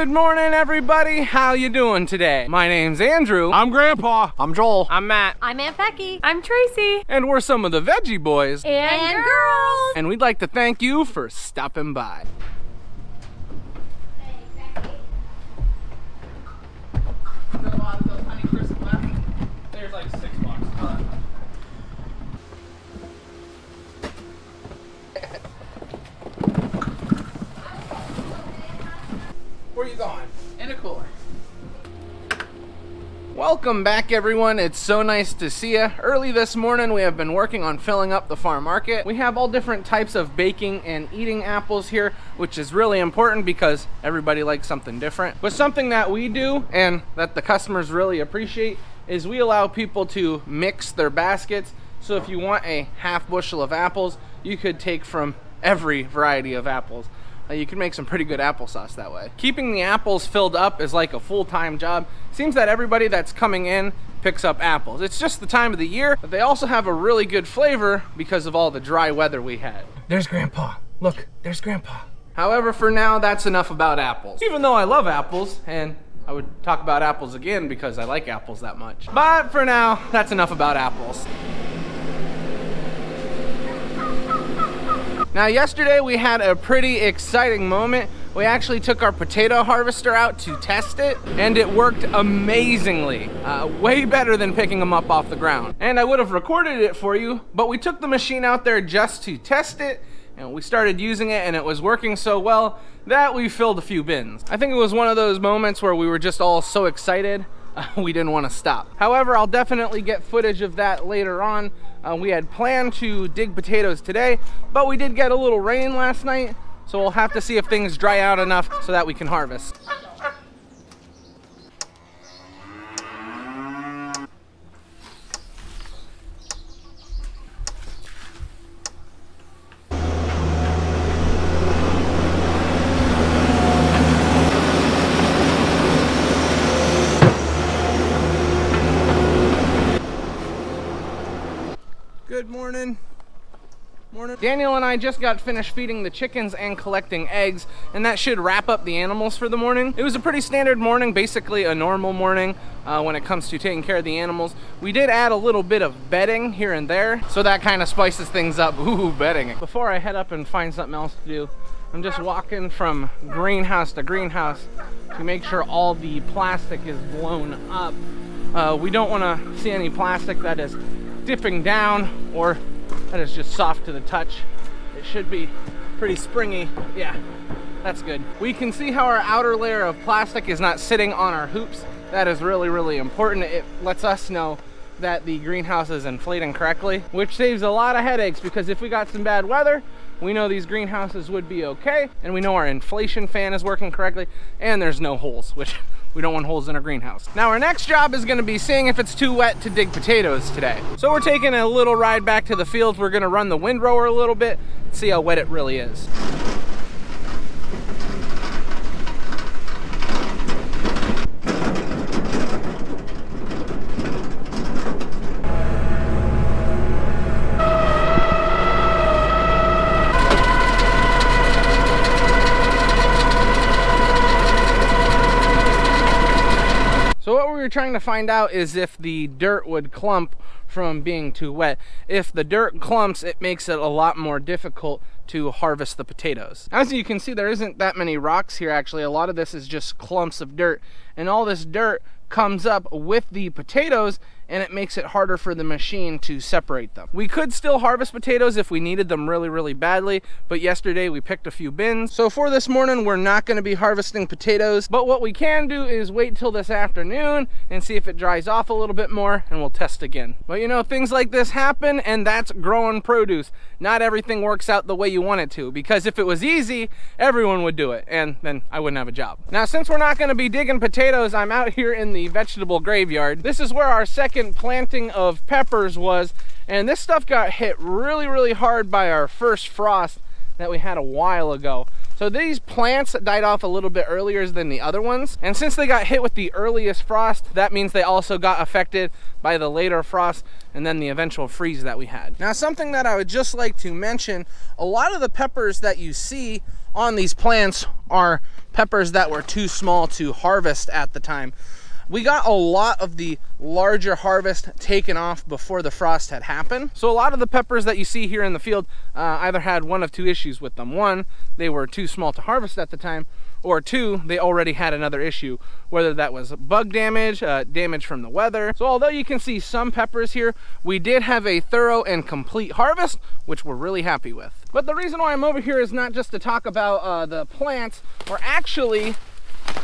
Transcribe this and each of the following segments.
Good morning, everybody. How you doing today? My name's Andrew. I'm Grandpa. I'm Joel. I'm Matt. I'm Aunt Becky. I'm Tracy. And we're some of the Veggie boys. And girls. And we'd like to thank you for stopping by. Hey, Becky. There's a lot of those Honey Crisp left. There's like $6. Where are you going? In a cooler. Welcome back, everyone. It's so nice to see you. Early this morning, we have been working on filling up the farm market. We have all different types of baking and eating apples here, which is really important because everybody likes something different. But something that we do and that the customers really appreciate is we allow people to mix their baskets. So if you want a half bushel of apples, you could take from every variety of apples. You can make some pretty good applesauce that way. Keeping the apples filled up is like a full-time job. Seems that everybody that's coming in picks up apples. It's just the time of the year, but they also have a really good flavor because of all the dry weather we had. There's Grandpa. Look, there's Grandpa. However, for now, that's enough about apples. Even though I love apples, and I would talk about apples again because I like apples that much. But for now, that's enough about apples. Now yesterday we had a pretty exciting moment. We actually took our potato harvester out to test it, and it worked amazingly. Way better than picking them up off the ground. And I would have recorded it for you, but we took the machine out there just to test it, and we started using it, and it was working so well that we filled a few bins. I think it was one of those moments where we were just all so excited, we didn't want to stop. However, I'll definitely get footage of that later on. We had planned to dig potatoes today, but we did get a little rain last night, so we'll have to see if things dry out enough so that we can harvest. Good morning. Morning. Daniel and I just got finished feeding the chickens and collecting eggs, and that should wrap up the animals for the morning. It was a pretty standard morning, basically a normal morning when it comes to taking care of the animals. We did add a little bit of bedding here and there, so that kind of spices things up. Ooh, bedding. Before I head up and find something else to do, I'm just walking from greenhouse to greenhouse to make sure all the plastic is blown up. We don't want to see any plastic that is dipping down or that is just soft to the touch. It should be pretty springy. Yeah, that's good. We can see how our outer layer of plastic is not sitting on our hoops. That is really, really important. It lets us know that the greenhouse is inflating correctly, which saves a lot of headaches because if we got some bad weather, we know these greenhouses would be okay, and we know our inflation fan is working correctly, and there's no holes, which we don't want holes in our greenhouse. Now our next job is gonna be seeing if it's too wet to dig potatoes today. So we're taking a little ride back to the fields. We're gonna run the windrower a little bit, see how wet it really is. So what we were trying to find out is if the dirt would clump from being too wet. If the dirt clumps, it makes it a lot more difficult to harvest the potatoes. As you can see, there isn't that many rocks here actually. A lot of this is just clumps of dirt, and all this dirt comes up with the potatoes, and it makes it harder for the machine to separate them. We could still harvest potatoes if we needed them really, really badly, but yesterday we picked a few bins. So for this morning, we're not gonna be harvesting potatoes, but what we can do is wait till this afternoon and see if it dries off a little bit more, and we'll test again. But you know, things like this happen, and that's growing produce. Not everything works out the way you want it to, because if it was easy, everyone would do it, and then I wouldn't have a job. Now, since we're not gonna be digging potatoes, I'm out here in the vegetable graveyard. This is where our second planting of peppers was, and this stuff got hit really, really hard by our first frost that we had a while ago. So So these plants died off a little bit earlier than the other ones. And since they got hit with the earliest frost, that means they also got affected by the later frost and then the eventual freeze that we had. Now, something that I would just like to mention, a lot of the peppers that you see on these plants are peppers that were too small to harvest at the time. We got a lot of the larger harvest taken off before the frost had happened. So a lot of the peppers that you see here in the field either had one of two issues with them. One, they were too small to harvest at the time, or two, they already had another issue, whether that was bug damage, damage from the weather. So although you can see some peppers here, we did have a thorough and complete harvest, which we're really happy with. But the reason why I'm over here is not just to talk about the plants. We're actually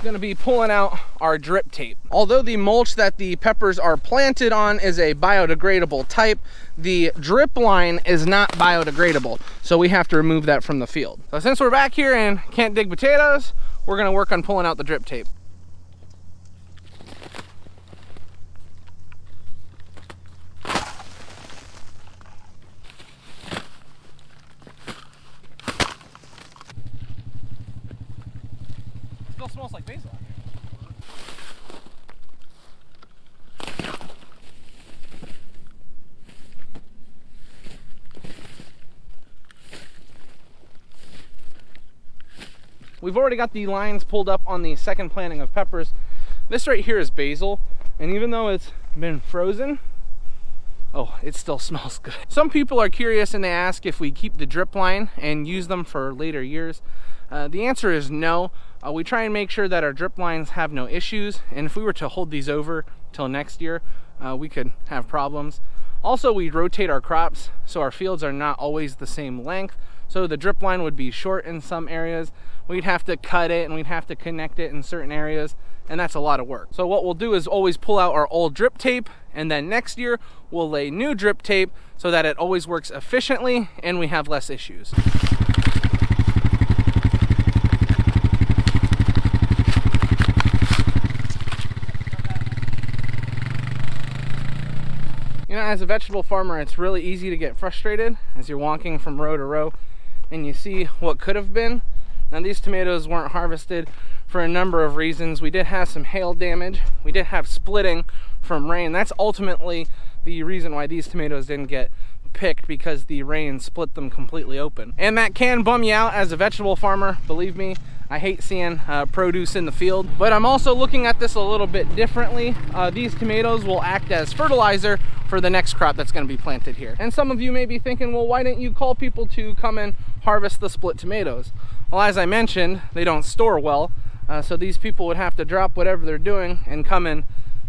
going to be pulling out our drip tape. Although the mulch that the peppers are planted on is a biodegradable type, the drip line is not biodegradable, so we have to remove that from the field. So since we're back here and can't dig potatoes, we're going to work on pulling out the drip tape. Still smells like basil out here. We've already got the lines pulled up on the second planting of peppers. This right here is basil, and even though it's been frozen, oh, it still smells good. Some people are curious and they ask if we keep the drip line and use them for later years. The answer is no. We try and make sure that our drip lines have no issues, and if we were to hold these over till next year, we could have problems. Also, we rotate our crops, so our fields are not always the same length. So the drip line would be short in some areas. We'd have to cut it and we'd have to connect it in certain areas, and that's a lot of work. So what we'll do is always pull out our old drip tape, and then next year we'll lay new drip tape so that it always works efficiently and we have less issues. You know, as a vegetable farmer, it's really easy to get frustrated as you're walking from row to row and you see what could have been. Now, these tomatoes weren't harvested for a number of reasons. We did have some hail damage. We did have splitting from rain. That's ultimately the reason why these tomatoes didn't get picked, because the rain split them completely open. And that can bum you out as a vegetable farmer, believe me. I hate seeing produce in the field, but I'm also looking at this a little bit differently. These tomatoes will act as fertilizer for the next crop that's going to be planted here. And some of you may be thinking, well, why didn't you call people to come and harvest the split tomatoes? Well, as I mentioned, they don't store well, so these people would have to drop whatever they're doing and come and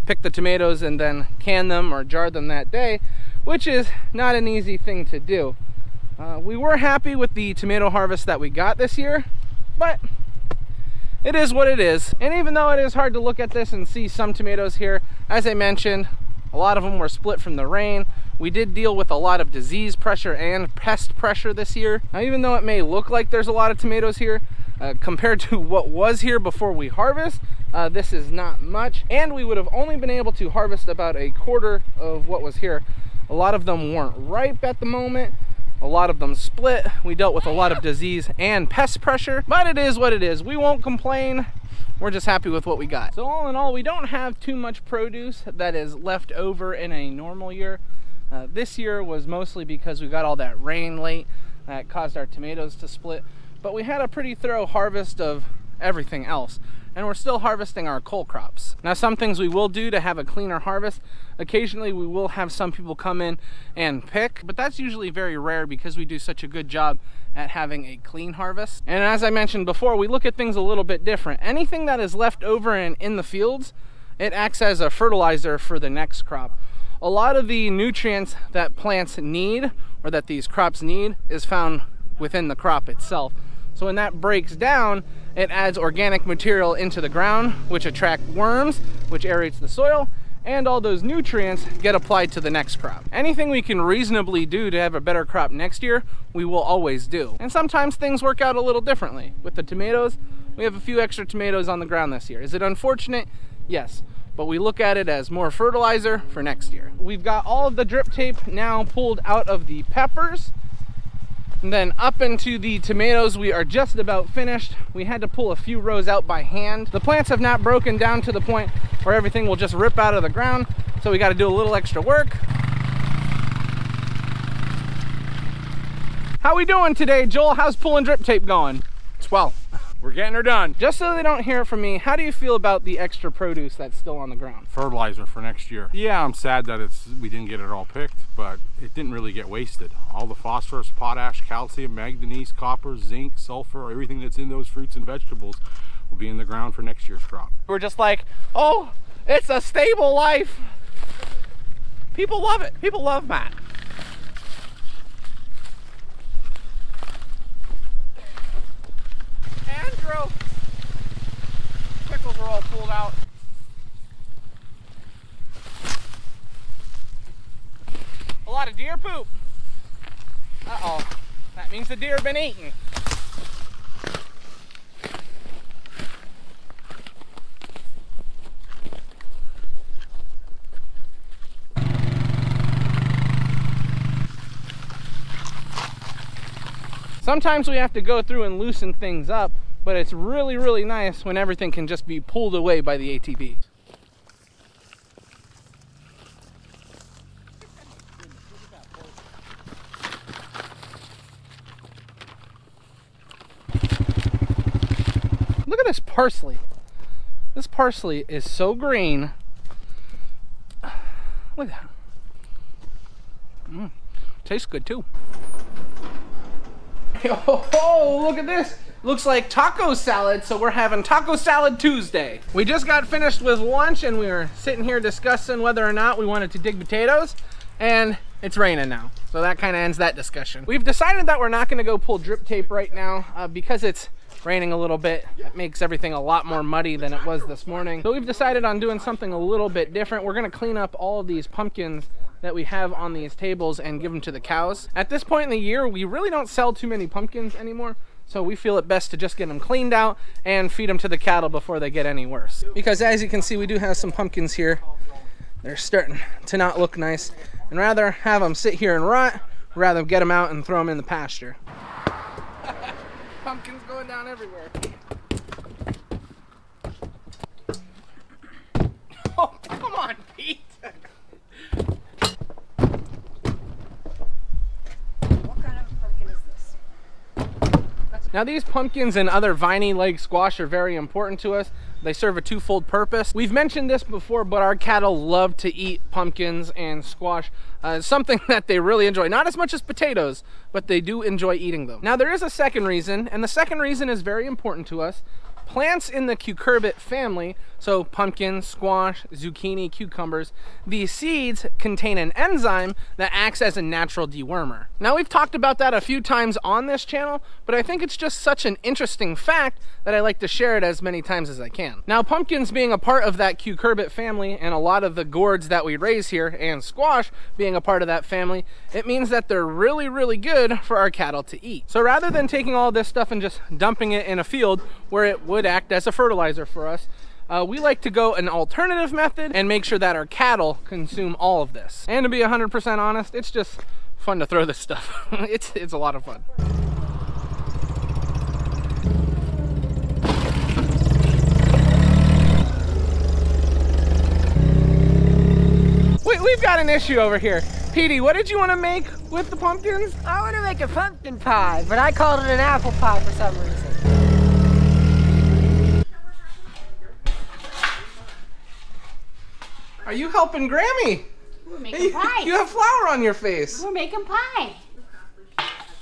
pick the tomatoes and then can them or jar them that day, which is not an easy thing to do. We were happy with the tomato harvest that we got this year, but it is what it is. And even though it is hard to look at this and see some tomatoes here, as I mentioned, a lot of them were split from the rain. We did deal with a lot of disease pressure and pest pressure this year. Now, even though it may look like there's a lot of tomatoes here, compared to what was here before we harvest, this is not much. And we would have only been able to harvest about a quarter of what was here. A lot of them weren't ripe at the moment. A lot of them split. We dealt with a lot of disease and pest pressure, but it is what it is. We won't complain. We're just happy with what we got. So all in all, we don't have too much produce that is left over in a normal year. This year was mostly because we got all that rain late that caused our tomatoes to split, but we had a pretty thorough harvest of everything else, and we're still harvesting our cole crops. Now, some things we will do to have a cleaner harvest. Occasionally we will have some people come in and pick, but that's usually very rare because we do such a good job at having a clean harvest. And as I mentioned before, we look at things a little bit different. Anything that is left over in the fields, it acts as a fertilizer for the next crop. A lot of the nutrients that plants need, or that these crops need, is found within the crop itself. So when that breaks down, it adds organic material into the ground, which attract worms, which aerates the soil, and all those nutrients get applied to the next crop. Anything we can reasonably do to have a better crop next year, we will always do. And sometimes things work out a little differently. With the tomatoes, we have a few extra tomatoes on the ground this year. Is it unfortunate? Yes. But we look at it as more fertilizer for next year. We've got all of the drip tape now pulled out of the peppers. And then up into the tomatoes, we are just about finished. We had to pull a few rows out by hand. The plants have not broken down to the point where everything will just rip out of the ground, so we got to do a little extra work. How we doing today, Joel? How's pulling drip tape going? Swell. We're getting her done. Just so they don't hear it from me, how do you feel about the extra produce that's still on the ground? Fertilizer for next year. Yeah, I'm sad that we didn't get it all picked, but it didn't really get wasted. All the phosphorus, potash, calcium, manganese, copper, zinc, sulfur, everything that's in those fruits and vegetables will be in the ground for next year's crop. We're just like, oh, it's a stable life. People love it. People love Matt. Andrew! Pickles are all pulled out. A lot of deer poop. Uh-oh. That means the deer have been eaten. Sometimes we have to go through and loosen things up, but it's really, really nice when everything can just be pulled away by the ATV. Look at this parsley. This parsley is so green. Look at that. Tastes good too. Oh, look at this. Looks like taco salad, so we're having Taco Salad Tuesday. We just got finished with lunch and we were sitting here discussing whether or not we wanted to dig potatoes, and it's raining now. So that kind of ends that discussion. We've decided that we're not gonna go pull drip tape right now because it's raining a little bit. It makes everything a lot more muddy than it was this morning. So we've decided on doing something a little bit different. We're gonna clean up all of these pumpkins that we have on these tables and give them to the cows. At this point in the year, we really don't sell too many pumpkins anymore, so we feel it best to just get them cleaned out and feed them to the cattle before they get any worse. Because as you can see, we do have some pumpkins here. They're starting to not look nice, and rather have them sit here and rot, rather get them out and throw them in the pasture. Pumpkins going down everywhere. Oh, come on, Pete. Now these pumpkins and other viney leg squash are very important to us. They serve a twofold purpose. We've mentioned this before, but our cattle love to eat pumpkins and squash. It's something that they really enjoy. Not as much as potatoes, but they do enjoy eating them. Now there is a second reason, and the second reason is very important to us. Plants in the cucurbit family, so pumpkin, squash, zucchini, cucumbers, these seeds contain an enzyme that acts as a natural dewormer. Now we've talked about that a few times on this channel, but I think it's just such an interesting fact that I like to share it as many times as I can. Now pumpkins being a part of that cucurbit family, and a lot of the gourds that we raise here, and squash being a part of that family, it means that they're really, really good for our cattle to eat. So rather than taking all this stuff and just dumping it in a field where it would act as a fertilizer for us, we like to go an alternative method and make sure that our cattle consume all of this. And to be 100% honest, it's just fun to throw this stuff. It's a lot of fun. We've got an issue over here. Petey, what did you want to make with the pumpkins? I want to make a pumpkin pie, but I called it an apple pie for some reason. Are you helping Grammy? We're making pie. You have flour on your face. We're making pie.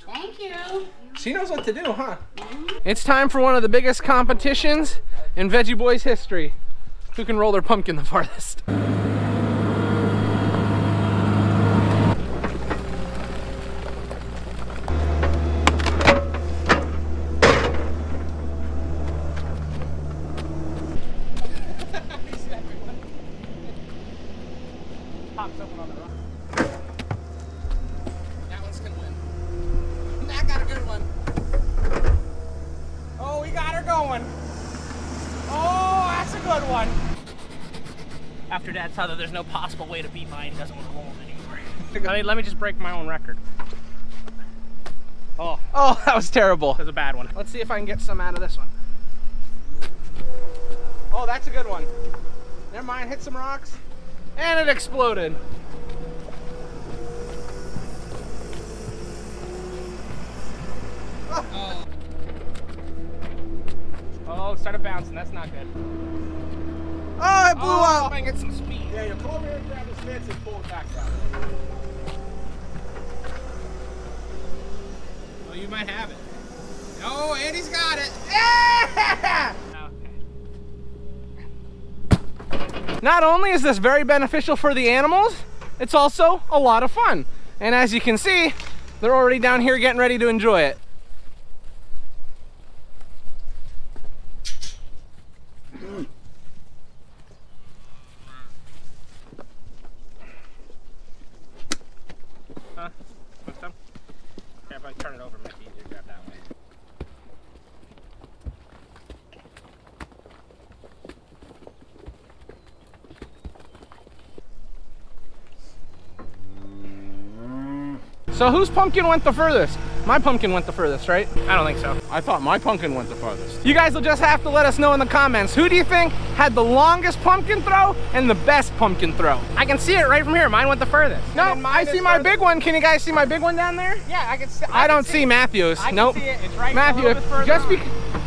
Thank you. She knows what to do, huh? It's time for one of the biggest competitions in Veggie Boys history. Who can roll their pumpkin the farthest? Pops open on the rock. That one's gonna win. That got a good one. Oh, we got her going. Oh, that's a good one. After Dad saw that there's no possible way to beat mine, he doesn't want to roll them anymore. I mean, let me just break my own record. Oh, that was terrible. That was a bad one. Let's see if I can get some out of this one. Oh, that's a good one. Never mind, hit some rocks. And it exploded. Oh, it started bouncing. That's not good. Oh, it blew up. I can get some speed. Yeah, you come over here and grab this fence and pull it back down. Oh, you might have it. Oh, Andy's got it. Yeah! Okay. Not only is this very beneficial for the animals, it's also a lot of fun. And as you can see, they're already down here getting ready to enjoy it. Huh? Want some? Yeah, if I turn it over, it might be easier to grab that way. So whose pumpkin went the furthest? My pumpkin went the furthest, right? I don't think so. I thought my pumpkin went the farthest. You guys will just have to let us know in the comments. Who do you think had the longest pumpkin throw and the best pumpkin throw? I can see it right from here. Mine went the furthest. No, I see my big one. Can you guys see my big one down there? Yeah, I can see. I don't see Matthew's. Nope. I can see it. It's right Matthew,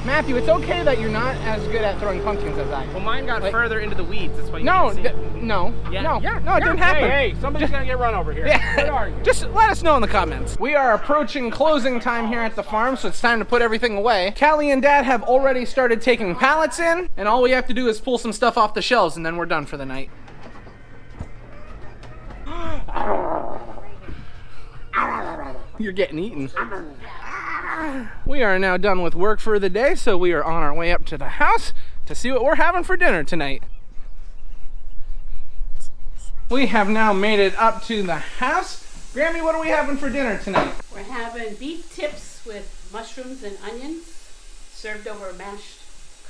Matthew, it's okay that you're not as good at throwing pumpkins as I am. Well, mine got further into the weeds. That's why you can't see it. No, it didn't happen. Hey, somebody's gonna get run over here. Yeah. Where are you? Just let us know in the comments. We are approaching closing time here at the farm, so it's time to put everything away. Callie and Dad have already started taking pallets in, and all we have to do is pull some stuff off the shelves, and then we're done for the night. You're getting eaten. We are now done with work for the day, so we are on our way up to the house to see what we're having for dinner tonight. We have now made it up to the house. Grammy, what are we having for dinner tonight? We're having beef tips with mushrooms and onions served over mashed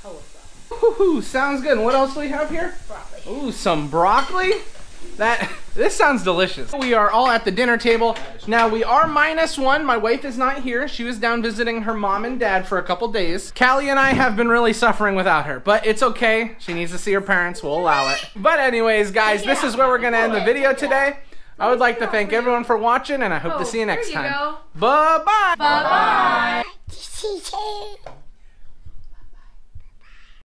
cauliflower. Ooh, sounds good. And what else do we have here? Broccoli. Ooh, some broccoli. This sounds delicious. We are all at the dinner table. Now we are -1. My wife is not here. She was down visiting her mom and dad for a couple days. Callie and I have been really suffering without her, but it's okay. She needs to see her parents. We'll allow it. But anyways, guys, this is where we're gonna end the video today. I would like to thank everyone for watching, and I hope to see you next time. Bye-bye. Bye-bye.